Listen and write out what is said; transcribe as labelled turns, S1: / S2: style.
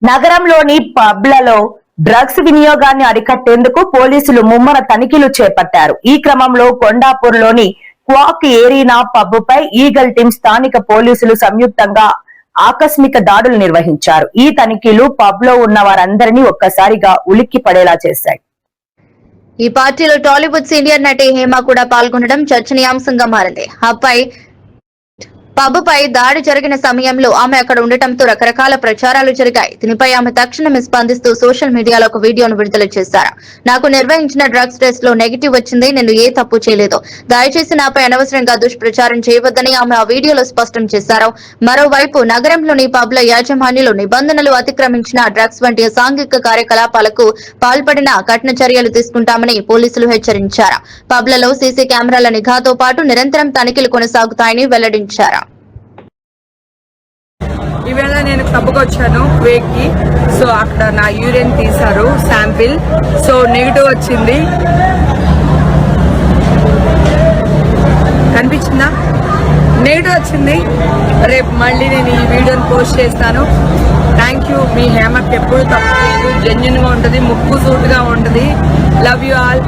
S1: నగరంలోని పబ్లలో డ్రగ్స్ వినియోగాన్ని అరికట్టేందుకు పోలీసులు ముమ్మర తనిఖీలు చేపట్టారు. ఈ క్రమంలో కొండాపూర్లోని క్వాక్ ఏరీనా పబ్పై ఈగల్ టీం స్థానిక పోలీసులు సంయుక్తంగా ఆకస్మిక దాడులు నిర్వహించారు. ఈ తనిఖీలు పబ్ లో ఉన్న వారందరినీ ఒక్కసారిగా ఉలిక్కి పడేలా చేశాయి.
S2: ఈ పార్టీలో టాలీవుడ్ సీనియర్ నటి హేమ కూడా పాల్గొనడం చర్చనీయాంశంగా మారింది. పబ్ పై దాడి జరిగిన సమయంలో ఆమె అక్కడ ఉండటంతో రకరకాల ప్రచారాలు జరిగాయి. దీనిపై ఆమె తక్షణమే స్పందిస్తూ సోషల్ మీడియాలో ఒక వీడియోను విడుదల చేశారు. నాకు నిర్వహించిన డ్రగ్స్ టెస్ట్ లో నెగిటివ్ వచ్చింది. నేను ఏ తప్పు చేయలేదు. దయచేసి నాపై అనవసరంగా దుష్ప్రచారం చేయవద్దని ఆమె ఆ వీడియోలో స్పష్టం చేశారు. మరోవైపు నగరంలోని పబ్ల యాజమాన్యులు నిబంధనలు అతిక్రమించిన డ్రగ్స్ వంటి అసాంఘిక కార్యకలాపాలకు పాల్పడిన కఠిన చర్యలు తీసుకుంటామని పోలీసులు హెచ్చరించారు. పబ్లలో సీసీ కెమెరాల నిఘాతో పాటు నిరంతరం తనిఖీలు కొనసాగుతాయని వెల్లడించారు.
S3: ఈవేళ నేను క్లబ్కి వచ్చాను క్వేక్ కి. సో అక్కడ నా యూరిన్ తీశారు శాంపిల్. సో నెగిటివ్ వచ్చింది. కనిపించిందా? నెగిటివ్ వచ్చింది. రేపు మళ్ళీ నేను ఈ వీడియోని పోస్ట్ చేస్తాను. Thank you. మీ హేమకి ఎప్పుడు తప్పలేదు. జెన్యున్ గా ఉంటుంది, ముక్కు సూటుగా ఉంటుంది. Love you all.